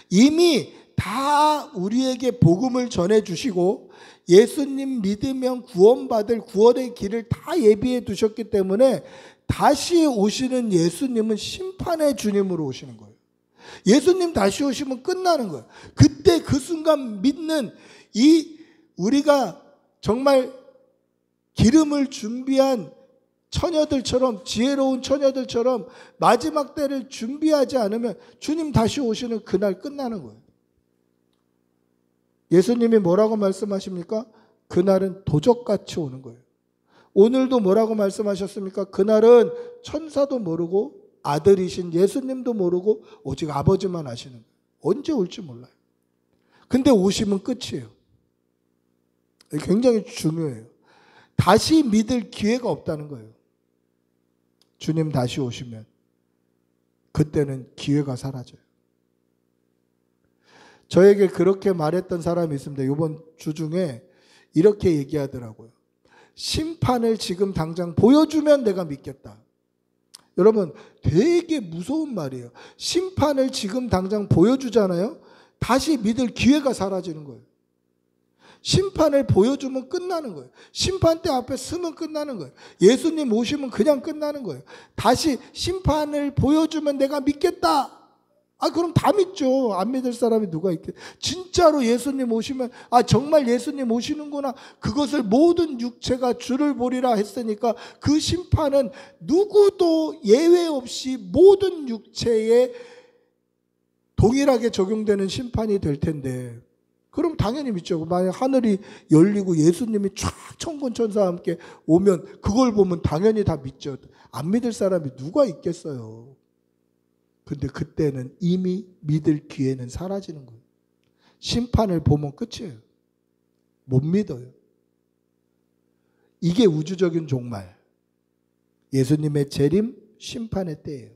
이미 다 우리에게 복음을 전해주시고 예수님 믿으면 구원받을 구원의 길을 다 예비해 두셨기 때문에 다시 오시는 예수님은 심판의 주님으로 오시는 거예요. 예수님 다시 오시면 끝나는 거예요. 그때 그 순간 믿는 이 우리가 정말 기름을 준비한 처녀들처럼, 지혜로운 처녀들처럼 마지막 때를 준비하지 않으면 주님 다시 오시는 그날 끝나는 거예요. 예수님이 뭐라고 말씀하십니까? 그날은 도적같이 오는 거예요. 오늘도 뭐라고 말씀하셨습니까? 그날은 천사도 모르고 아들이신 예수님도 모르고 오직 아버지만 아시는 거예요. 언제 올지 몰라요. 근데 오시면 끝이에요. 굉장히 중요해요. 다시 믿을 기회가 없다는 거예요. 주님 다시 오시면 그때는 기회가 사라져요. 저에게 그렇게 말했던 사람이 있습니다. 이번 주 중에 이렇게 얘기하더라고요. 심판을 지금 당장 보여주면 내가 믿겠다. 여러분, 되게 무서운 말이에요. 심판을 지금 당장 보여주잖아요. 다시 믿을 기회가 사라지는 거예요. 심판을 보여주면 끝나는 거예요. 심판대 앞에 서면 끝나는 거예요. 예수님 오시면 그냥 끝나는 거예요. 다시 심판을 보여주면 내가 믿겠다. 그럼 다 믿죠. 안 믿을 사람이 누가 있겠어요. 진짜로 예수님 오시면 정말 예수님 오시는구나. 그것을 모든 육체가 주를 보리라 했으니까 그 심판은 누구도 예외 없이 모든 육체에 동일하게 적용되는 심판이 될 텐데, 그럼 당연히 믿죠. 만약 하늘이 열리고 예수님이 쫙 천군천사와 함께 오면 그걸 보면 당연히 다 믿죠. 안 믿을 사람이 누가 있겠어요. 근데 그때는 이미 믿을 기회는 사라지는 거예요. 심판을 보면 끝이에요. 못 믿어요. 이게 우주적인 종말, 예수님의 재림, 심판의 때예요.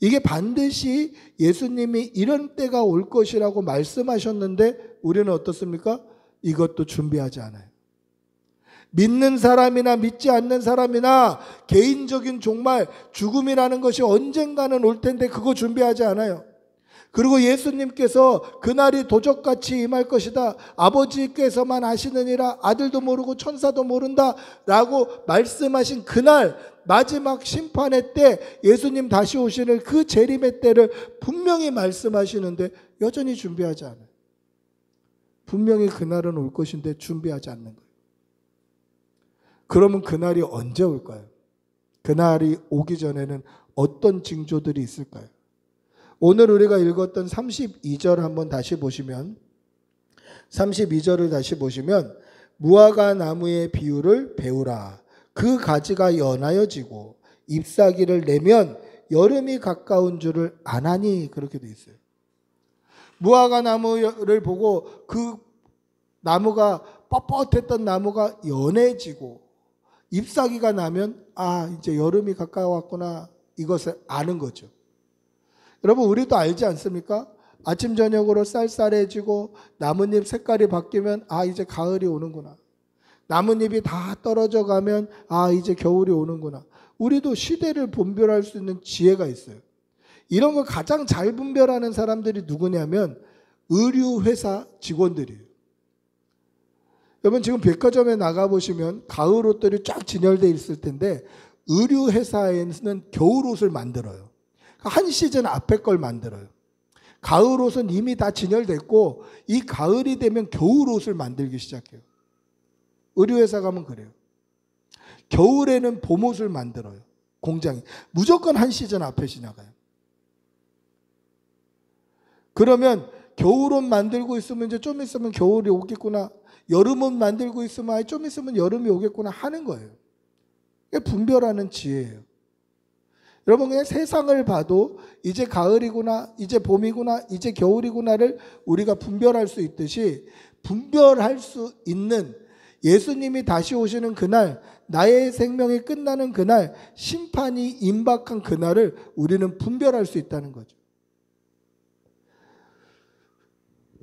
이게 반드시 예수님이 이런 때가 올 것이라고 말씀하셨는데 우리는 어떻습니까? 이것도 준비하지 않아요. 믿는 사람이나 믿지 않는 사람이나 개인적인 종말, 죽음이라는 것이 언젠가는 올 텐데 그거 준비하지 않아요. 그리고 예수님께서 그날이 도적같이 임할 것이다. 아버지께서만 아시느니라. 아들도 모르고 천사도 모른다 라고 말씀하신 그날 마지막 심판의 때, 예수님 다시 오시는 그 재림의 때를 분명히 말씀하시는데 여전히 준비하지 않아요. 분명히 그날은 올 것인데 준비하지 않는 거예요. 그러면 그날이 언제 올까요? 그날이 오기 전에는 어떤 징조들이 있을까요? 오늘 우리가 읽었던 32절 한번 다시 보시면, 32절을 다시 보시면 무화과 나무의 비유를 배우라. 그 가지가 연하여지고 잎사귀를 내면 여름이 가까운 줄을 아나니, 그렇게 되어 있어요. 무화과 나무를 보고 그 나무가 뻣뻣했던 나무가 연해지고 잎사귀가 나면 이제 여름이 가까웠구나, 이것을 아는 거죠. 여러분, 우리도 알지 않습니까? 아침 저녁으로 쌀쌀해지고 나뭇잎 색깔이 바뀌면 이제 가을이 오는구나. 나뭇잎이 다 떨어져 가면 이제 겨울이 오는구나. 우리도 시대를 분별할 수 있는 지혜가 있어요. 이런 걸 가장 잘 분별하는 사람들이 누구냐면 의류회사 직원들이에요. 여러분, 지금 백화점에 나가보시면 가을 옷들이 쫙 진열되어 있을 텐데 의류회사에는 겨울 옷을 만들어요. 한 시즌 앞에 걸 만들어요. 가을 옷은 이미 다 진열됐고 이 가을이 되면 겨울 옷을 만들기 시작해요. 의류회사 가면 그래요. 겨울에는 봄 옷을 만들어요. 공장이 무조건 한 시즌 앞에 지나가요. 그러면 겨울옷 만들고 있으면 이제 좀 있으면 겨울이 오겠구나, 여름옷 만들고 있으면 좀 있으면 여름이 오겠구나 하는 거예요. 이게 분별하는 지혜예요. 여러분, 그냥 세상을 봐도 이제 가을이구나, 이제 봄이구나, 이제 겨울이구나를 우리가 분별할 수 있듯이, 분별할 수 있는 예수님이 다시 오시는 그날, 나의 생명이 끝나는 그날, 심판이 임박한 그날을 우리는 분별할 수 있다는 거죠.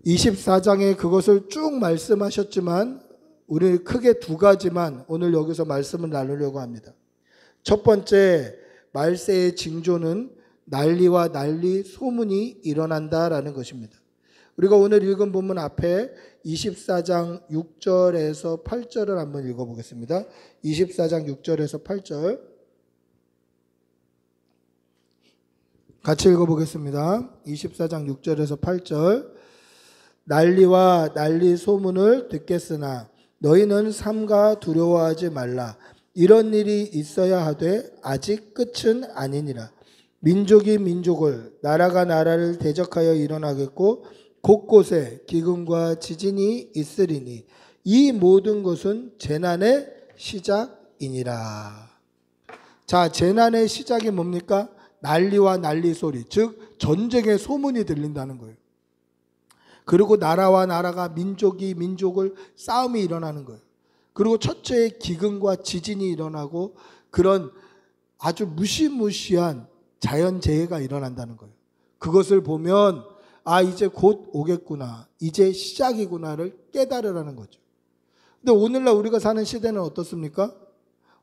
24장에 그것을 쭉 말씀하셨지만 우리 크게 두 가지만 오늘 여기서 말씀을 나누려고 합니다. 첫 번째, 말세의 징조는 난리와 난리, 소문이 일어난다라는 것입니다. 우리가 오늘 읽은 본문 앞에 24장 6절에서 8절을 한번 읽어보겠습니다. 24장 6절에서 8절 같이 읽어보겠습니다. 24장 6절에서 8절. 난리와 난리 소문을 듣겠으나 너희는 삼가 두려워하지 말라. 이런 일이 있어야 하되 아직 끝은 아니니라. 민족이 민족을, 나라가 나라를 대적하여 일어나겠고 곳곳에 기근과 지진이 있으리니 이 모든 것은 재난의 시작이니라. 자, 재난의 시작이 뭡니까? 난리와 난리 소리, 즉 전쟁의 소문이 들린다는 거예요. 그리고 나라와 나라가, 민족이 민족을, 싸움이 일어나는 거예요. 그리고 첫째에 기근과 지진이 일어나고 그런 아주 무시무시한 자연재해가 일어난다는 거예요. 그것을 보면 아, 이제 곧 오겠구나, 이제 시작이구나를 깨달으라는 거죠. 근데 오늘날 우리가 사는 시대는 어떻습니까?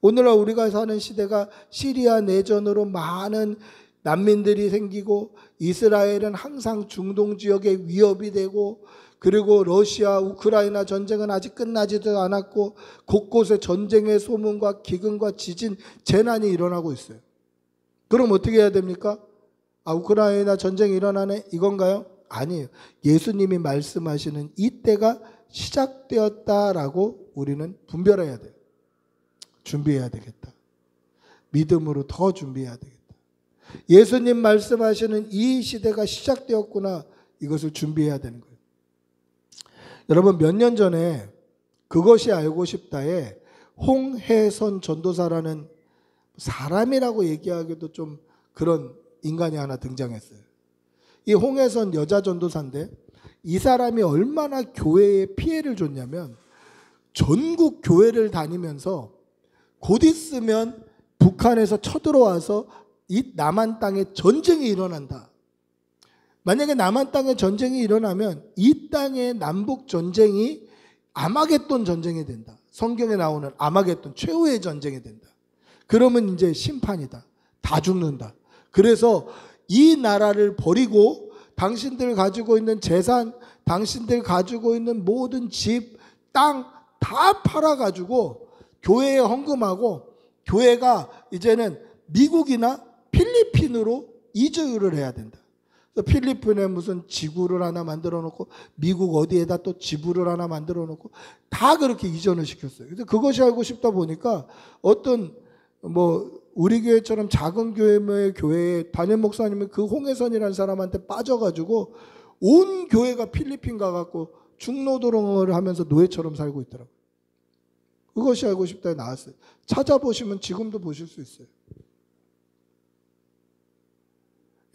오늘날 우리가 사는 시대가 시리아 내전으로 많은 난민들이 생기고, 이스라엘은 항상 중동 지역에 위협이 되고, 그리고 러시아, 우크라이나 전쟁은 아직 끝나지도 않았고, 곳곳에 전쟁의 소문과 기근과 지진, 재난이 일어나고 있어요. 그럼 어떻게 해야 됩니까? 아, 우크라이나 전쟁이 일어나네, 이건가요? 아니에요. 예수님이 말씀하시는 이때가 시작되었다라고 우리는 분별해야 돼요. 준비해야 되겠다. 믿음으로 더 준비해야 되겠다. 예수님 말씀하시는 이 시대가 시작되었구나, 이것을 준비해야 되는 거예요. 여러분, 몇 년 전에 그것이 알고 싶다에 홍해선 전도사라는, 사람이라고 얘기하기도 좀 그런 인간이 하나 등장했어요. 이 홍해선 여자 전도사인데, 이 사람이 얼마나 교회에 피해를 줬냐면, 전국 교회를 다니면서 곧 있으면 북한에서 쳐들어와서 이 남한 땅에 전쟁이 일어난다. 만약에 남한 땅에 전쟁이 일어나면 이 땅의 남북 전쟁이 아마겟돈 전쟁이 된다. 성경에 나오는 아마겟돈, 최후의 전쟁이 된다. 그러면 이제 심판이다. 다 죽는다. 그래서 이 나라를 버리고 당신들 가지고 있는 재산, 당신들 가지고 있는 모든 집, 땅 다 팔아가지고 교회에 헌금하고, 교회가 이제는 미국이나 필리핀으로 이주를 해야 된다. 그래서 필리핀에 무슨 지구를 하나 만들어 놓고, 미국 어디에다 또 지부를 하나 만들어 놓고, 다 그렇게 이전을 시켰어요. 그래서 그것이 알고 싶다 보니까 어떤 우리 교회처럼 작은 교회에 담임 목사님이 그 홍해선이라는 사람한테 빠져가지고 온 교회가 필리핀 가갖고 중노동을 하면서 노예처럼 살고 있더라고요. 그것이 알고 싶다에 나왔어요. 찾아보시면 지금도 보실 수 있어요.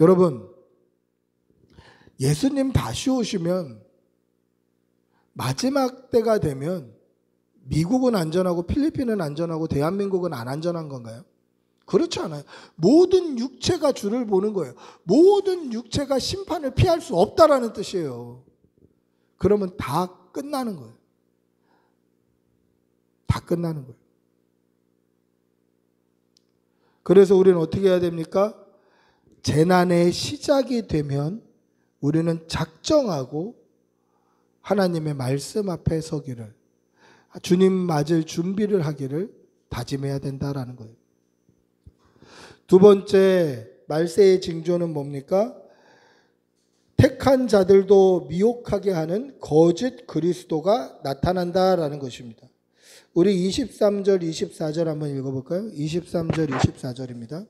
여러분, 예수님 다시 오시면 마지막 때가 되면 미국은 안전하고 필리핀은 안전하고 대한민국은 안 안전한 건가요? 그렇지 않아요. 모든 육체가 주를 보는 거예요. 모든 육체가 심판을 피할 수 없다라는 뜻이에요. 그러면 다 끝나는 거예요. 다 끝나는 거예요. 그래서 우리는 어떻게 해야 됩니까? 재난의 시작이 되면 우리는 작정하고 하나님의 말씀 앞에 서기를, 주님 맞을 준비를 하기를 다짐해야 된다라는 거예요. 두 번째 말세의 징조는 뭡니까? 택한 자들도 미혹하게 하는 거짓 그리스도가 나타난다라는 것입니다. 우리 23절, 24절 한번 읽어볼까요? 23절, 24절입니다.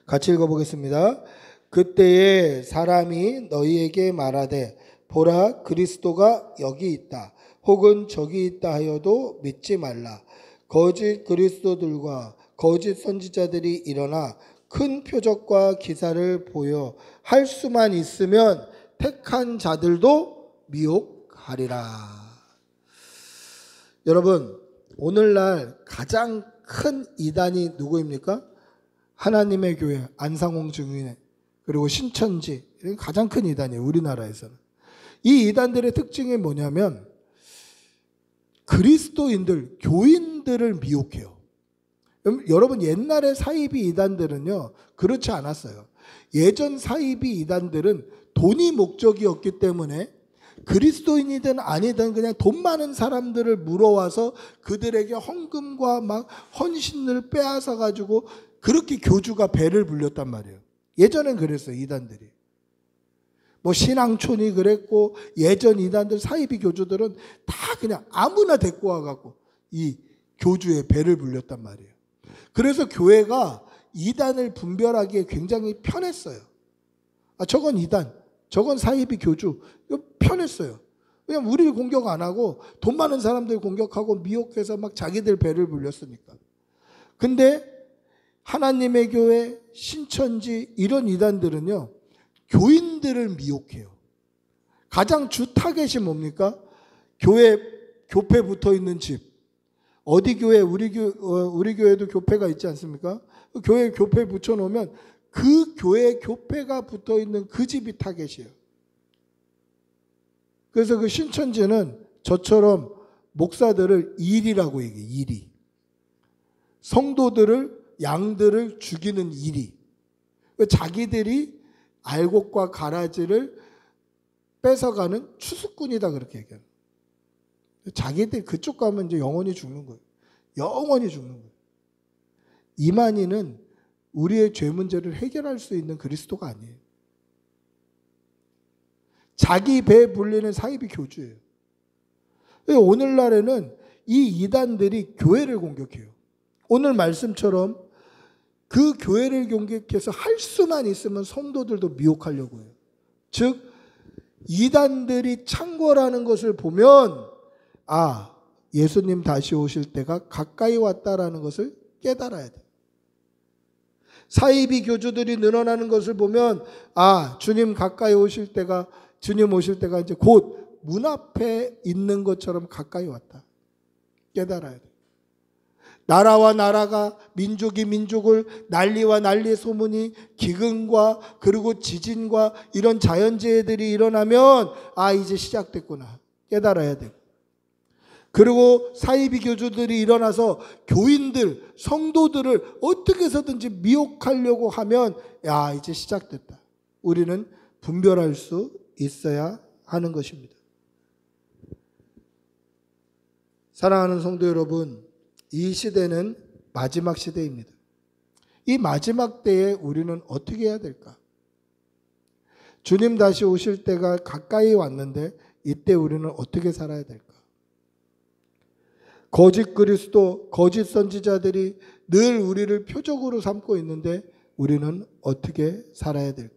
같이 읽어보겠습니다. 그때에 사람이 너희에게 말하되 보라, 그리스도가 여기 있다, 혹은 저기 있다 하여도 믿지 말라. 거짓 그리스도들과 거짓 선지자들이 일어나 큰 표적과 기사를 보여 할 수만 있으면 택한 자들도 미혹하리라. 여러분, 오늘날 가장 큰 이단이 누구입니까? 하나님의 교회, 안상홍 증인, 그리고 신천지, 가장 큰 이단이에요, 우리나라에서는. 이 이단들의 특징이 뭐냐면 그리스도인들, 교인들을 미혹해요. 여러분, 옛날의 사이비 이단들은요 그렇지 않았어요. 예전 사이비 이단들은 돈이 목적이었기 때문에 그리스도인이든 아니든 그냥 돈 많은 사람들을 물어와서 그들에게 헌금과 막 헌신을 빼앗아 가지고 그렇게 교주가 배를 불렸단 말이에요. 예전엔 그랬어요, 이단들이. 신앙촌이 그랬고, 예전 이단들 사이비 교주들은 다 그냥 아무나 데리고 와갖고 이 교주의 배를 불렸단 말이에요. 그래서 교회가 이단을 분별하기에 굉장히 편했어요. 저건 이단, 저건 사이비 교주, 이거 편했어요. 왜냐면 우리를 공격 안 하고 돈 많은 사람들 공격하고 미혹해서 막 자기들 배를 불렸으니까. 근데 하나님의 교회, 신천지 이런 이단들은요 교인들을 미혹해요. 가장 주 타겟이 뭡니까? 교회 교패 붙어 있는 집. 어디 교회, 우리 교회도 교패가 있지 않습니까? 교회 교패 붙여놓으면 그 교회 교패가 붙어 있는 그 집이 타겟이에요. 그래서 그 신천지는 저처럼 목사들을 일이라고 얘기해요. 일이. 성도들을, 양들을 죽이는 일이. 자기들이 알곡과 가라지를 뺏어가는 추수꾼이다 그렇게 얘기해요. 자기들 그쪽 가면 이제 영원히 죽는 거예요. 영원히 죽는 거예요. 이만희는 우리의 죄 문제를 해결할 수 있는 그리스도가 아니에요. 자기 배에 불리는 사이비 교주예요. 오늘날에는 이 이단들이 교회를 공격해요. 오늘 말씀처럼 그 교회를 공격해서 할 수만 있으면 성도들도 미혹하려고 해요. 즉 이단들이 창궐하는 것을 보면 예수님 다시 오실 때가 가까이 왔다라는 것을 깨달아야 돼요. 사이비 교주들이 늘어나는 것을 보면 주님 가까이 오실 때가, 주님 오실 때가 이제 곧 문 앞에 있는 것처럼 가까이 왔다. 깨달아야 돼요. 나라와 나라가, 민족이 민족을, 난리와 난리의 소문이, 기근과 그리고 지진과 이런 자연재해들이 일어나면 이제 시작됐구나. 깨달아야 돼요. 그리고 사이비 교주들이 일어나서 교인들, 성도들을 어떻게 해서든지 미혹하려고 하면 이제 시작됐다. 우리는 분별할 수 있어야 하는 것입니다. 사랑하는 성도 여러분, 이 시대는 마지막 시대입니다. 이 마지막 때에 우리는 어떻게 해야 될까? 주님 다시 오실 때가 가까이 왔는데 이때 우리는 어떻게 살아야 될까? 거짓 그리스도, 거짓 선지자들이 늘 우리를 표적으로 삼고 있는데 우리는 어떻게 살아야 될까?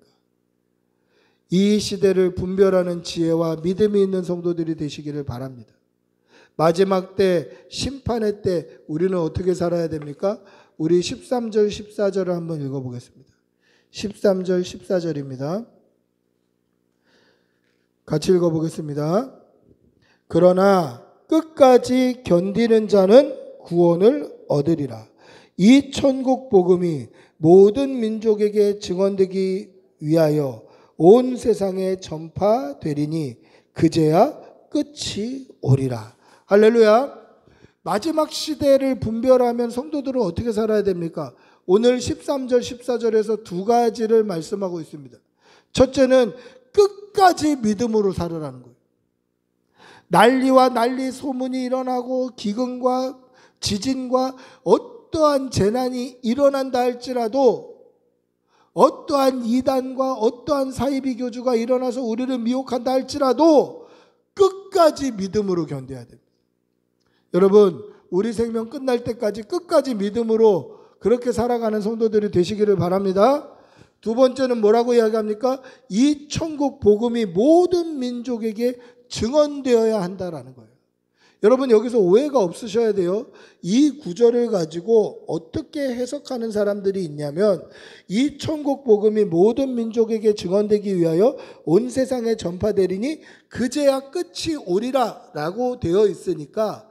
이 시대를 분별하는 지혜와 믿음이 있는 성도들이 되시기를 바랍니다. 마지막 때, 심판의 때 우리는 어떻게 살아야 됩니까? 우리 13절, 14절을 한번 읽어보겠습니다. 13절, 14절입니다. 같이 읽어보겠습니다. 그러나 끝까지 견디는 자는 구원을 얻으리라. 이 천국 복음이 모든 민족에게 증언되기 위하여 온 세상에 전파되리니 그제야 끝이 오리라. 할렐루야. 마지막 시대를 분별하면 성도들은 어떻게 살아야 됩니까? 오늘 13절 14절에서 두 가지를 말씀하고 있습니다. 첫째는 끝까지 믿음으로 살으라는 거예요. 난리와 난리 소문이 일어나고 기근과 지진과 어떠한 재난이 일어난다 할지라도, 어떠한 이단과 어떠한 사이비 교주가 일어나서 우리를 미혹한다 할지라도 끝까지 믿음으로 견뎌야 됩니다. 여러분, 우리 생명 끝날 때까지 끝까지 믿음으로 그렇게 살아가는 성도들이 되시기를 바랍니다. 두 번째는 뭐라고 이야기합니까? 이 천국 복음이 모든 민족에게 증언되어야 한다라는 거예요. 여러분, 여기서 오해가 없으셔야 돼요. 이 구절을 가지고 어떻게 해석하는 사람들이 있냐면, 이 천국 복음이 모든 민족에게 증언되기 위하여 온 세상에 전파되리니 그제야 끝이 오리라 라고 되어 있으니까,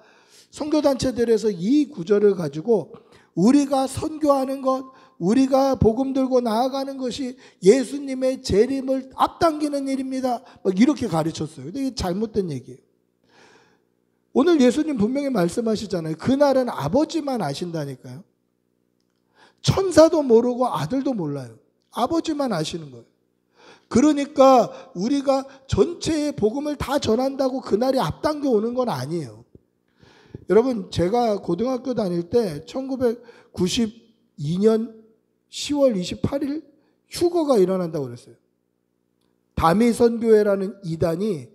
선교단체들에서 이 구절을 가지고 우리가 선교하는 것, 우리가 복음 들고 나아가는 것이 예수님의 재림을 앞당기는 일입니다, 이렇게 가르쳤어요. 근데 이게 잘못된 얘기예요. 오늘 예수님 분명히 말씀하시잖아요. 그날은 아버지만 아신다니까요. 천사도 모르고 아들도 몰라요. 아버지만 아시는 거예요. 그러니까 우리가 전체의 복음을 다 전한다고 그날이 앞당겨 오는 건 아니에요. 여러분, 제가 고등학교 다닐 때 1992년 10월 28일 휴거가 일어난다고 그랬어요. 다미선교회라는 이단이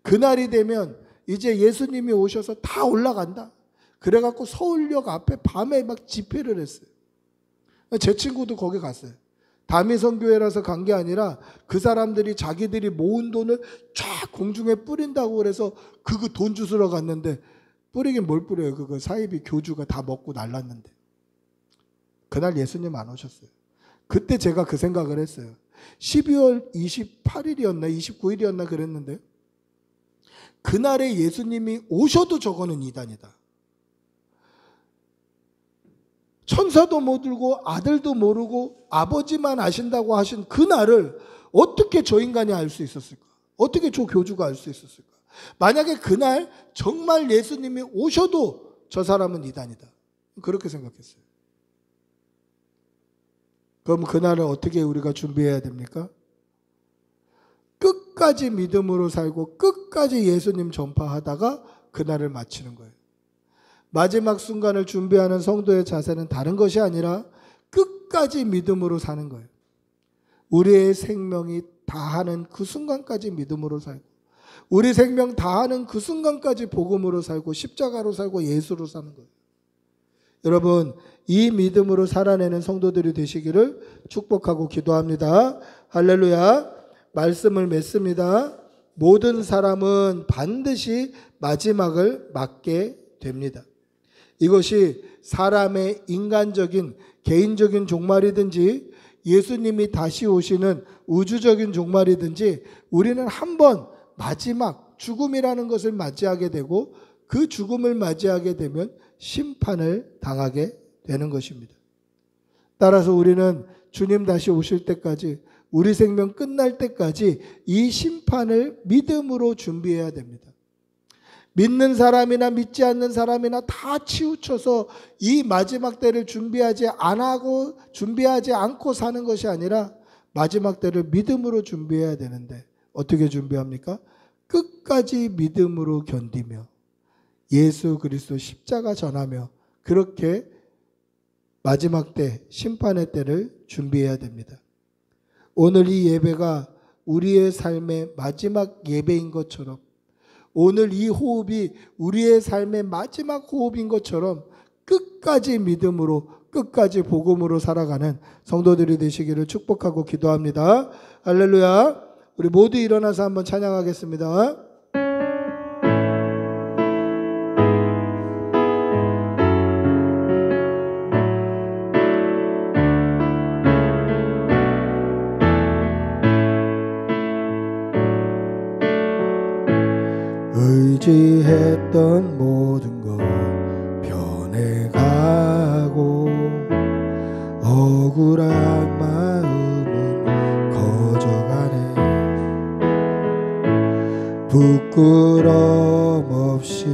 그날이 되면 이제 예수님이 오셔서 다 올라간다. 그래갖고 서울역 앞에 밤에 막 집회를 했어요. 제 친구도 거기 갔어요. 다미선교회라서 간 게 아니라 그 사람들이 자기들이 모은 돈을 쫙 공중에 뿌린다고 그래서 그거 돈 주스러 갔는데, 뿌리긴 뭘 뿌려요. 그거 사이비 교주가 다 먹고 날랐는데. 그날 예수님 안 오셨어요. 그때 제가 그 생각을 했어요. 12월 28일이었나 29일이었나 그랬는데, 그날에 예수님이 오셔도 저거는 이단이다. 천사도 못 들고 아들도 모르고 아버지만 아신다고 하신 그 날을 어떻게 저 인간이 알 수 있었을까? 어떻게 저 교주가 알 수 있었을까? 만약에 그날 정말 예수님이 오셔도 저 사람은 이단이다. 그렇게 생각했어요. 그럼 그날은 어떻게 우리가 준비해야 됩니까? 끝까지 믿음으로 살고 끝까지 예수님 전파하다가 그날을 마치는 거예요. 마지막 순간을 준비하는 성도의 자세는 다른 것이 아니라 끝까지 믿음으로 사는 거예요. 우리의 생명이 다하는 그 순간까지 믿음으로 살고, 우리 생명 다하는 그 순간까지 복음으로 살고 십자가로 살고 예수로 사는 거예요. 여러분, 이 믿음으로 살아내는 성도들이 되시기를 축복하고 기도합니다. 할렐루야. 말씀을 맺습니다. 모든 사람은 반드시 마지막을 맞게 됩니다. 이것이 사람의 인간적인 개인적인 종말이든지 예수님이 다시 오시는 우주적인 종말이든지 우리는 한번 마지막 죽음이라는 것을 맞이하게 되고 그 죽음을 맞이하게 되면 심판을 당하게 되는 것입니다. 따라서 우리는 주님 다시 오실 때까지, 우리 생명 끝날 때까지 이 심판을 믿음으로 준비해야 됩니다. 믿는 사람이나 믿지 않는 사람이나 다 치우쳐서 이 마지막 때를 준비하지 않고 사는 것이 아니라 마지막 때를 믿음으로 준비해야 되는데 어떻게 준비합니까? 끝까지 믿음으로 견디며 예수 그리스도 십자가 전하며 그렇게 마지막 때, 심판의 때를 준비해야 됩니다. 오늘 이 예배가 우리의 삶의 마지막 예배인 것처럼, 오늘 이 호흡이 우리의 삶의 마지막 호흡인 것처럼 끝까지 믿음으로, 끝까지 복음으로 살아가는 성도들이 되시기를 축복하고 기도합니다. 할렐루야. 우리 모두 일어나서 한번 찬양하겠습니다. 의지했던 모든 것 변해가고 억울한 마음은 거져가네. 부끄럼 없이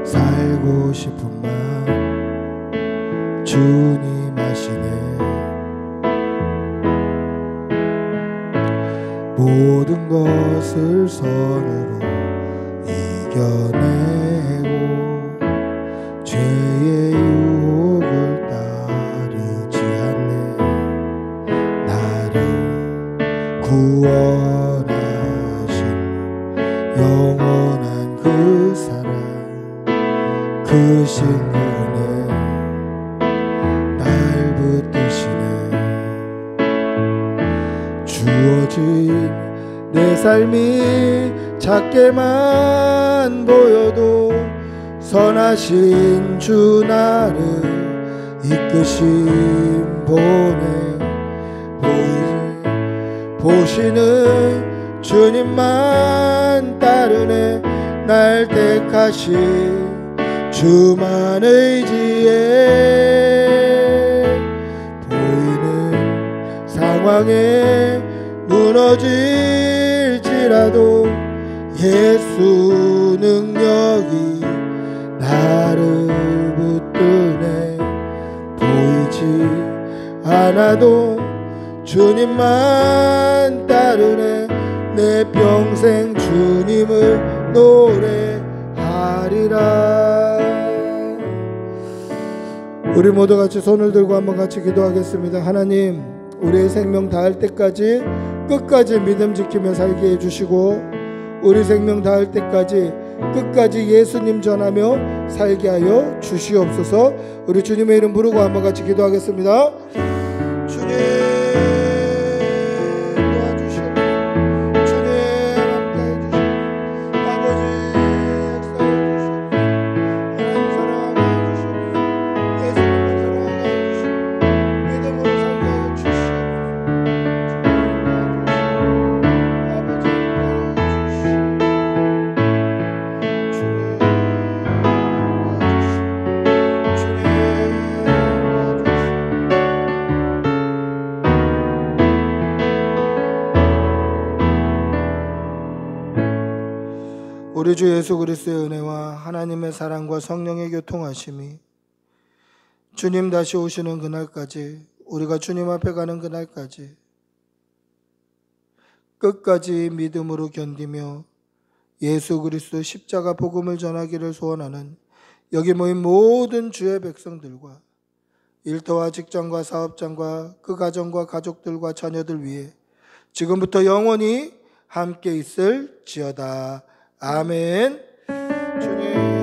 살고 싶은 마음 주님 아시네. 모든 것을 선으로 이겨내고 죄의 유혹을 따르지 않네. 나를 구원하신 영원한 그 사랑, 그 신분에 날 붙드시네. 주어진 내 삶이 작게만 보여도 선하신 주 나를 이끄신 보내. 보시는 주님만 따르네. 날 택하신 주만 의지해. 보이는 상황에 무너질지라도 예수 능력이 나를 붙드네. 보이지 않아도 주님만 따르네. 내 평생 주님을 노래하리라. 우리 모두 같이 손을 들고 한번 같이 기도하겠습니다. 하나님, 우리의 생명 다할 때까지 끝까지 믿음 지키며 살게 해주시고, 우리 생명 다할 때까지 끝까지 예수님 전하며 살게 하여 주시옵소서. 우리 주님의 이름 부르고 한번 같이 기도하겠습니다. 주님 도와주시옵소서. 주님 함께해 주시옵소서. 아버지 역사해 주시옵소서. 하나님 사랑하게 해주시옵소서. 예수님을 사랑하게 해주시옵소서. 믿음으로 살게 하여 주시옵소서. 주님 우리 주 예수 그리스도의 은혜와 하나님의 사랑과 성령의 교통하심이 주님 다시 오시는 그날까지, 우리가 주님 앞에 가는 그날까지 끝까지 믿음으로 견디며 예수 그리스도 십자가 복음을 전하기를 소원하는 여기 모인 모든 주의 백성들과 일터와 직장과 사업장과 그 가정과 가족들과 자녀들 위해 지금부터 영원히 함께 있을지어다. 아멘. 주님